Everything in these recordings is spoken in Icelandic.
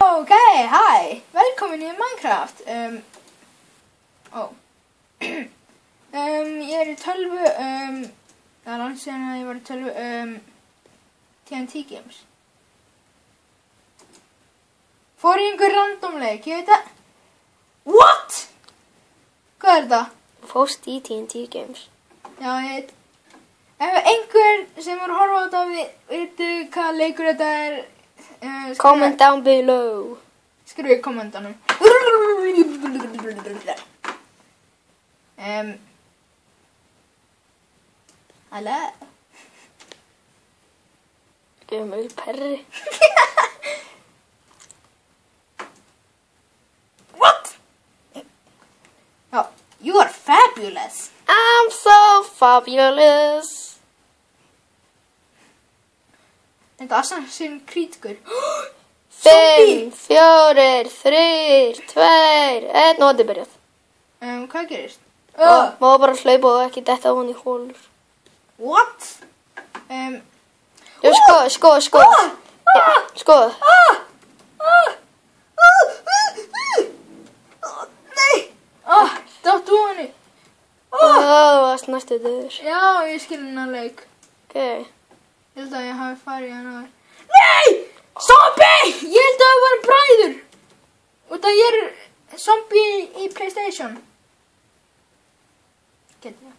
Ok, hæ, velkomin í Minecraft. Ég er í tölvu, það er langt síðan að ég var í tölvu, TNT Games. Fór í einhver randomleik, ég veit það. What? Hvað er það? Fórst í TNT Games. Já, ég veit. Ef einhver sem er að horfa á þetta veitu hvað leikur þetta er, Comment down below. skrifið í kommentunum. Halló. Gömul perri. What? Oh, you are fabulous. I'm so fabulous. Þetta Assassin's Creed gur. 5, 4, 3, 2, 1, nú er þetta byrjað. Hvað gerist? Má bara hlaupa og ekki detta á hann í hólur. What? Jú, skoð. Skoð. Nei. Dáttu henni. Það næstu döður. Já, ég skil hennar leik. Ok. Ég held að ég hafi farið í hann áður. Nei! Zombie! Ég held að það var bræður. Og það ég er zombie í PlayStation. Getur það.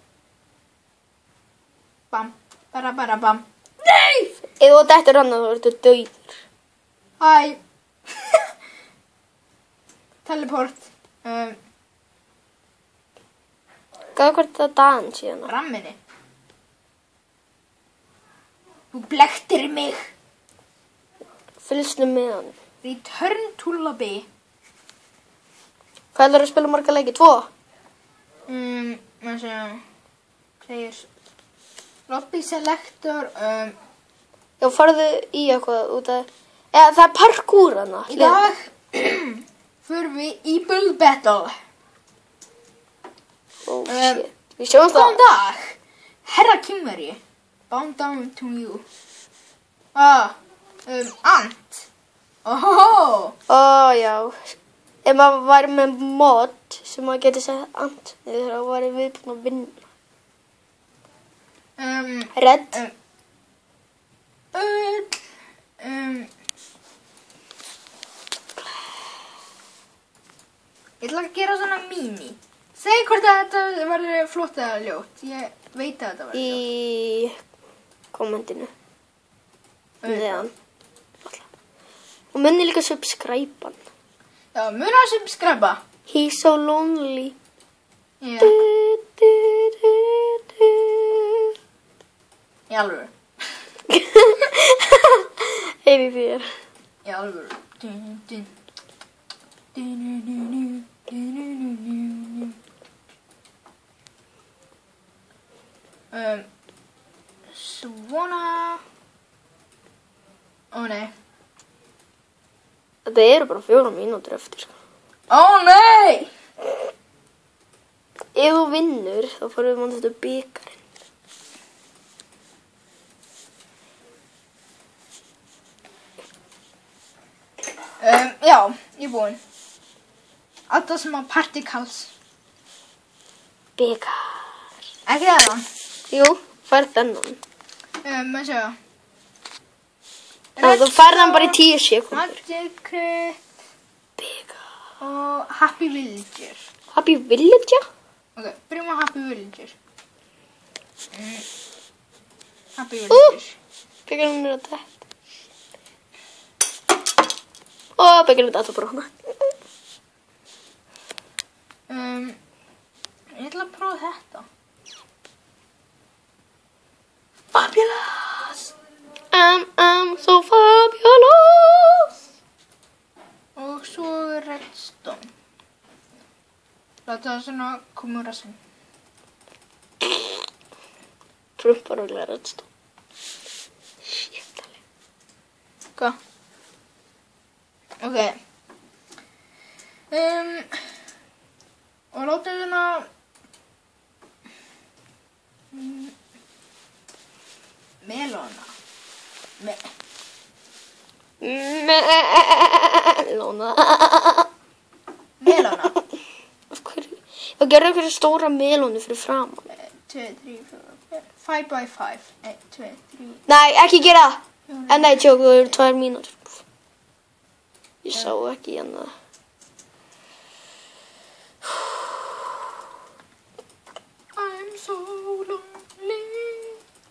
Bam. Bara bam. Nei! Ef þú dettur hann þá ertu döður. Hæ. Teleport. Gaf hvert það dagann síðan. Ramminni. Þú blekktir mig. Fylgstu með hann. Return to lobby. Hvað ætlarðu að spila marga leiki? 2? Maður segja. Players. Lobby selector. Já, farðu í eitthvað út af... Eða það er parkour hana. Í dag förum við í Build Battle. Oh shit. Við sjáum það. Góðan dag. Herra Kimmeri. Bound down to you. Ant. Óhóhó. Já. Ef maður væri með mod sem maður getur sagt ant, þá væri við búin að vinna. Red. Ég ætla að gera svona mini. Segð hvort að þetta verður flott eða ljótt. Ég veit að þetta verður ljótt. Í kommentinu. Neðan. Og munni líka subscribe-an. Já, muna að subscribe. He's so lonely. Já. Í alvöru. Heyri þér. Í alvöru. Svona. Ó nei. Þetta eru bara 4 mínútur eftir, sko. Ó nei! Ef þú vinnur, þá fórum við mann þetta byggarinn. Já, ég er búinn. Alltaf sem að particles. Byggar. Ekki það? Jú, færð þennan. Maður segja. Þú færð hann bara í 10 sekúndur. Magic Crit Byggar. og Happy Villager. Happy Villager? Ok, byrjum á Happy Villager. Happy Villager. Byggarinn er að detta. Byggarinn er að brotna. Ég ætla að prófa þetta. Fabulous. I'm so fabulous. Og svo redstone. Láta það svona koma úr rassin. Prumpar og glæra redstone. Shit, alveg. Hvað? Ok. Og láta svona... melóna. Melón. melóna. Melóna. Af hverju? Það gerði einhverju stóra melónu fyrir framan. 2, 3, 4, 5 by 5. 1, 2, 3. Nei, ekki gera það. En nei, tjók, það eru 2 mínútur. Ég sá ekki hérna. I'm so lonely.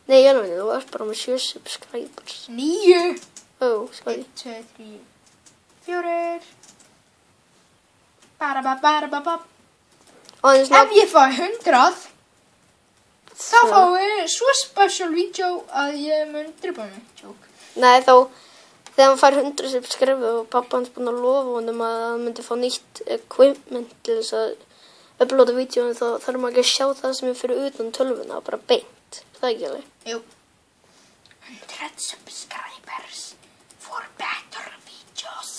Nei, ég alveg, þú ert bara með 7 subscribers. 9. Ó, sorry. 1, 2, 3, 4. Bara. Og það er Ef snart, ég fá 100, þá fáum við svo special video að ég mun dripa mig. Tjók. nei, þá, þegar hann fær 100 subscriber og pappa hans búinn að lofa honum að hann myndi fá nýtt equipment til þess að upplóta vídeóinu, þá þarf maður ekki að sjá það sem er fyrir utan tölvuna, bara beint. Það er ekki alveg. Jú. 100 subscribers for better videos.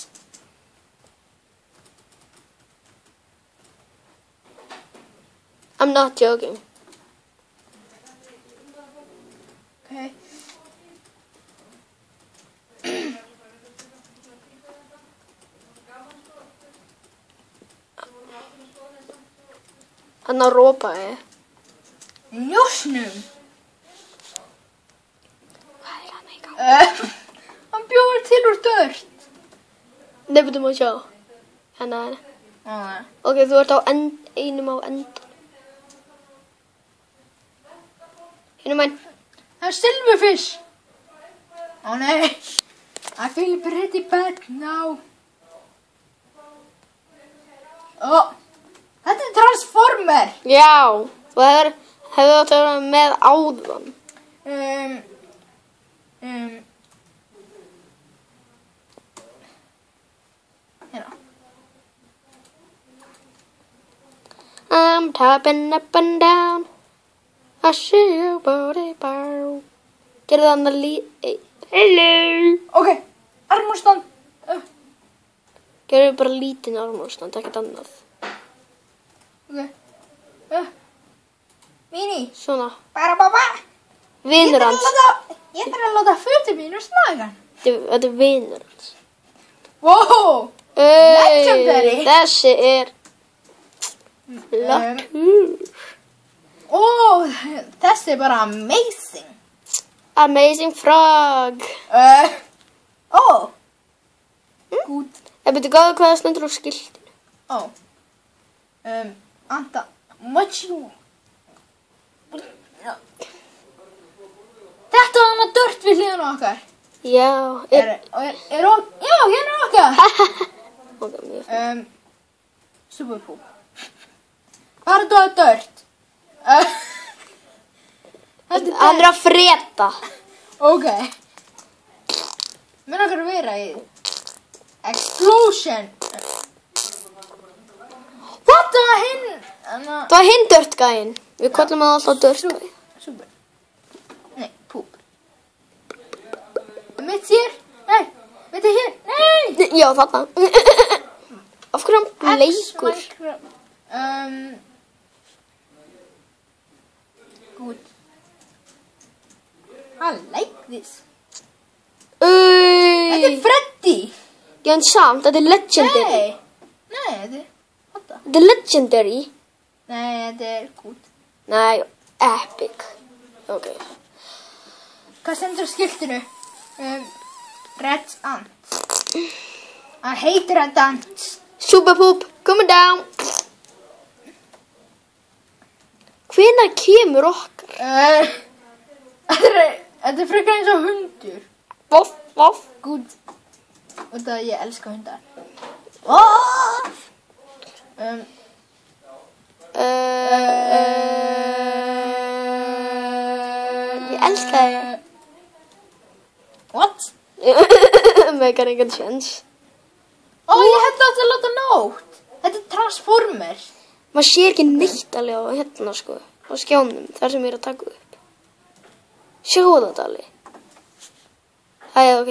I'm not joking. Okay. Hann að rópa ég. Njósnum. Hvað er hann eitthvað? Hann bjóður til úr dört. Nei, betur maður sjá. Hérna, ok, þú ert á einum á endan. Hinum einn. Það er silverfish. Ó nei. I feel pretty bad now. Ó. Þetta er Transformer. Já, þú hefur átt að vera með áðan. Hérna. I'm tapping up and down. I see your body bow. Gerðu hann að hello. Ok, armúrstand. Gerðu bara lítinn armúrstand, ekkert annað. Ok. Mini. Svona. Bara. Vinur hans. Ég þarf að láta fötum mínu snagan. Þetta er vinur hans. Wow. Legendary. Þessi er flottur. Ó, þessi er bara amazing. Amazing frog. Ó. Gút. Ég byrju gáðu hvað það stendur á skiltinu. Ó. Anda. Machu. Þetta var hann að dört við hliðina okkar. Já. Já, hérna okkar. Ok, mjög. Superpoop. Bara þetta var dört. Hann er að freta. Ok. Mér okkar að vera í Explosion. What the hinn? Það var hinn dörtgæinn. Við kallum það alltaf dörtgæinn. Super. Nei, poop. Mitt hér. Nei, mitt er hér. Nei. Já, þarna. Af hverju hann bleikur? Good. I like this. Þetta er Freddy. Já, en samt, þetta er legendary. Nei, þetta er... What the? Þetta er legendary. Nei, þetta er good. Nei, epic. Ok. Hvað stendur á skiltinu? Red Ant. I hate Red Ants. Superpoop, coming down. Hvenær kemur okkar? Þetta er frekar eins og hundur. Voff, voff. Good. Og það ég elska hundar. Voff. Ég elska þig. What? Megar engan sjens. Ó, ég hefði átt að láta nótt. Þetta er Transformer. Maður sér ekki neitt alveg á hérna sko. Á skjánum, þar sem ég er að taka upp. Sjáu þetta alveg. Æja, ok.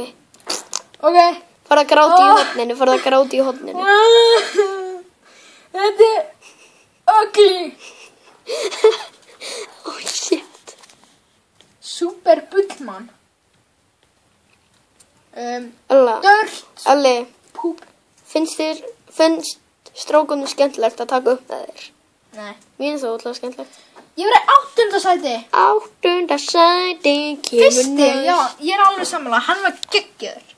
Ok. Farðu að gráta í horninu, farðu að gráta í horninu. Þetta er ugly. Oh shit. Super bullmann. Alla. Dört. Alli. Poop. Finnst strákunum skemmtilegt að taka upp með þér? Nei. Mér finnst það ótrúlega skemmtilegt. Ég var í 8. sæti. 8. sæti kemur Fyrsti, já, ég er alveg sammála. Hann var geggjöður.